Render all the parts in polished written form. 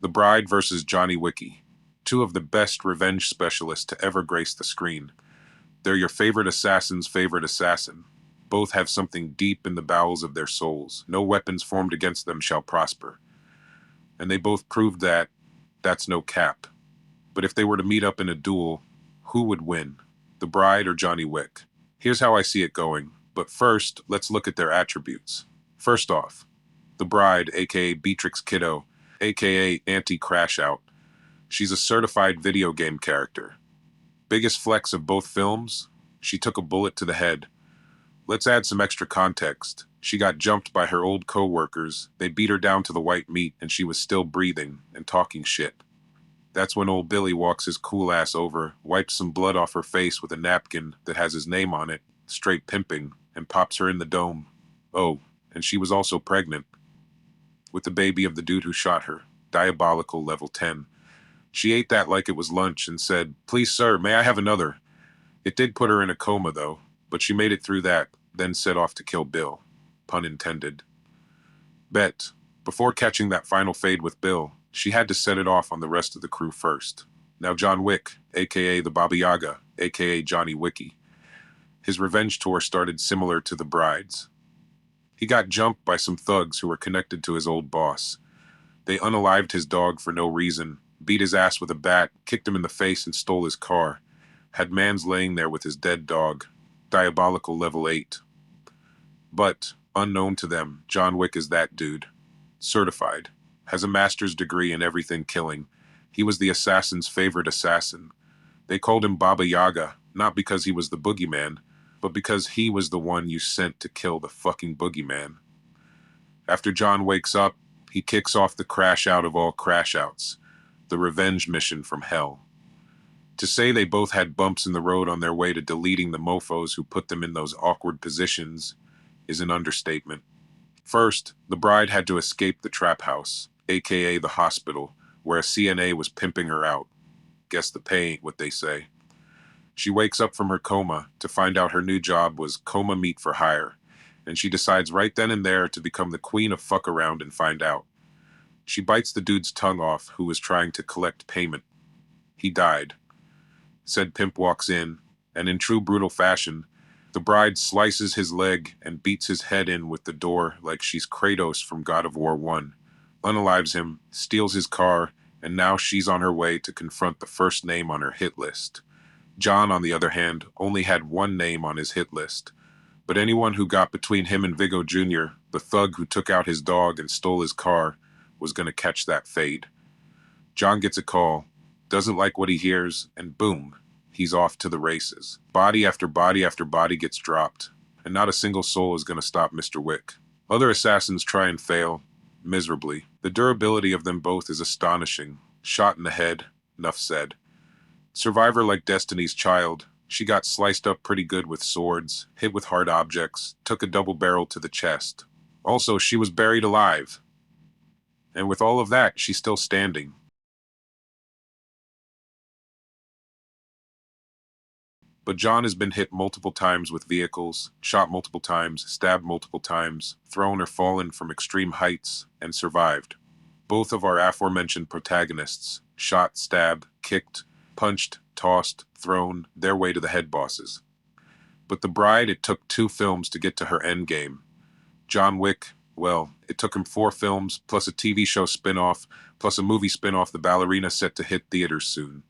The Bride versus Johnny Wicky. Two of the best revenge specialists to ever grace the screen. They're your favorite assassin's favorite assassin. Both have something deep in the bowels of their souls. No weapons formed against them shall prosper. And they both proved that that's no cap. But if they were to meet up in a duel, who would win? The Bride or Johnny Wick? Here's how I see it going. But first, let's look at their attributes. First off, the Bride, aka Beatrix Kiddo, aka Anti-Crash Out. She's a certified video game character. Biggest flex of both films? She took a bullet to the head. Let's add some extra context. She got jumped by her old co-workers. They beat her down to the white meat and she was still breathing and talking shit. That's when old Billy walks his cool ass over, wipes some blood off her face with a napkin that has his name on it, straight pimping, and pops her in the dome. Oh, and she was also pregnant. With the baby of the dude who shot her. Diabolical level 10. She ate that like it was lunch and said, "Please, sir, may I have another?" It did put her in a coma, though, but she made it through that, then set off to kill Bill. Pun intended. Bet, before catching that final fade with Bill, she had to set it off on the rest of the crew first. Now John Wick, aka the Baba Yaga, aka Johnny Wicky. His revenge tour started similar to the Bride's. He got jumped by some thugs who were connected to his old boss. They unalived his dog for no reason, beat his ass with a bat, kicked him in the face and stole his car. Had mans laying there with his dead dog. Diabolical level 8. But, unknown to them, John Wick is that dude. Certified. Has a master's degree in everything killing. He was the assassin's favorite assassin. They called him Baba Yaga, not because he was the boogeyman, but because he was the one you sent to kill the fucking boogeyman. After John wakes up, he kicks off the crash out of all crash outs. The revenge mission from hell. To say they both had bumps in the road on their way to deleting the mofos who put them in those awkward positions is an understatement. First, the Bride had to escape the trap house, aka the hospital, where a CNA was pimping her out. Guess the pay ain't what they say. She wakes up from her coma to find out her new job was coma meat for hire, and she decides right then and there to become the queen of fuck around and find out. She bites the dude's tongue off who was trying to collect payment. He died. Said pimp walks in, and in true brutal fashion, the Bride slices his leg and beats his head in with the door like she's Kratos from God of War 1, unalives him, steals his car, and now she's on her way to confront the first name on her hit list. John, on the other hand, only had one name on his hit list, but anyone who got between him and Vigo Jr., the thug who took out his dog and stole his car, was going to catch that fade. John gets a call, doesn't like what he hears, and boom, he's off to the races. Body after body after body gets dropped, and not a single soul is going to stop Mr. Wick. Other assassins try and fail, miserably. The durability of them both is astonishing. Shot in the head, enough said. Survivor like Destiny's Child, she got sliced up pretty good with swords, hit with hard objects, took a double barrel to the chest. Also, she was buried alive. And with all of that, she's still standing. But John has been hit multiple times with vehicles, shot multiple times, stabbed multiple times, thrown or fallen from extreme heights, and survived. Both of our aforementioned protagonists, shot, stabbed, kicked, punched, tossed, thrown, their way to the head bosses. But the Bride, it took 2 films to get to her endgame. John Wick, well, it took him 4 films, plus a TV show spin-off, plus a movie spin-off, The Ballerina, set to hit theaters soon.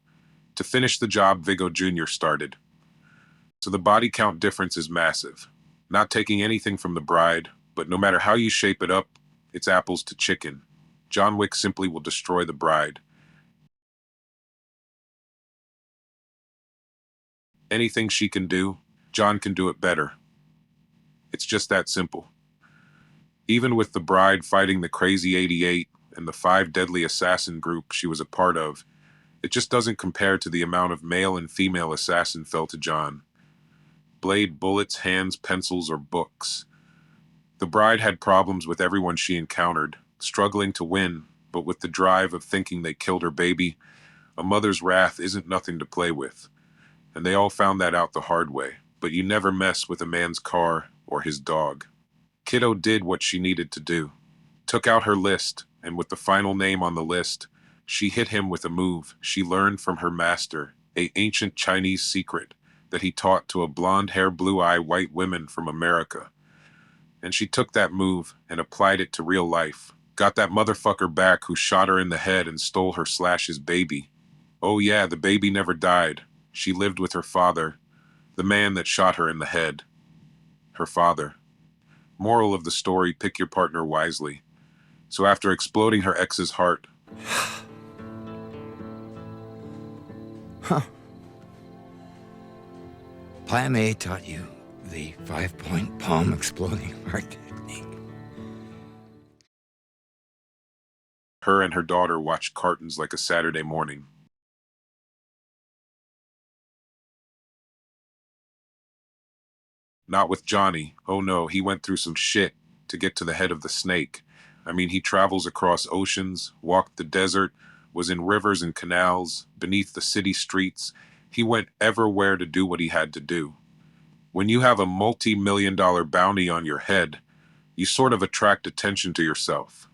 To finish the job Vigo Jr. started. So the body count difference is massive. Not taking anything from the Bride, but no matter how you shape it up, it's apples to chicken. John Wick simply will destroy the Bride. Anything she can do, John can do it better. It's just that simple. Even with the Bride fighting the Crazy 88 and the 5 deadly assassin group she was a part of, it just doesn't compare to the amount of male and female assassin fell to John. Blade, bullets, hands, pencils, or books. The Bride had problems with everyone she encountered, struggling to win, but with the drive of thinking they killed her baby, a mother's wrath isn't nothing to play with. And they all found that out the hard way. But you never mess with a man's car or his dog. Kiddo did what she needed to do. Took out her list, and with the final name on the list, She hit him with a move she learned from her master, a ancient Chinese secret that he taught to a blonde-haired, blue-eye white women from America. And she took that move and applied it to real life. Got that motherfucker back who shot her in the head and stole her slash his baby. Oh yeah, the baby never died. She lived with her father, the man that shot her in the head. Her father. Moral of the story, pick your partner wisely. So after exploding her ex's heart... Huh. Plan A taught you the 5-point palm exploding heart technique. Her and her daughter watched cartoons like a Saturday morning. Not with Johnny. Oh no, he went through some shit to get to the head of the snake. I mean, he travels across oceans, walked the desert, was in rivers and canals, beneath the city streets. He went everywhere to do what he had to do. When you have a multi-million-dollar bounty on your head, you sort of attract attention to yourself.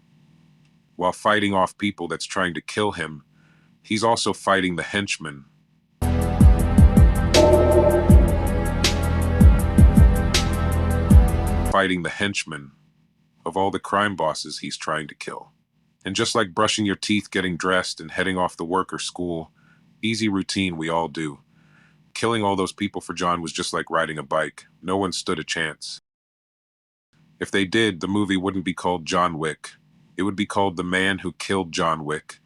While fighting off people that's trying to kill him, he's also fighting the henchmen. Fighting the henchmen of all the crime bosses he's trying to kill. And just like brushing your teeth, getting dressed, and heading off to work or school, easy routine we all do. Killing all those people for John was just like riding a bike. No one stood a chance. If they did, the movie wouldn't be called John Wick. It would be called The Man Who Killed John Wick.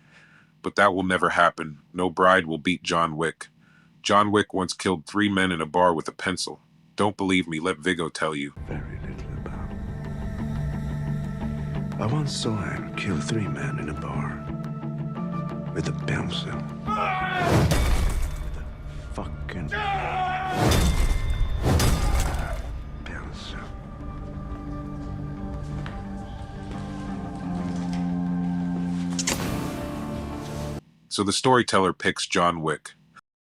But that will never happen. No bride will beat John Wick. John Wick once killed 3 men in a bar with a pencil. Don't believe me, let Vigo tell you. Very little about. I once saw him kill 3 men in a bar with a pencil. With a fucking pencil. So the storyteller picks John Wick.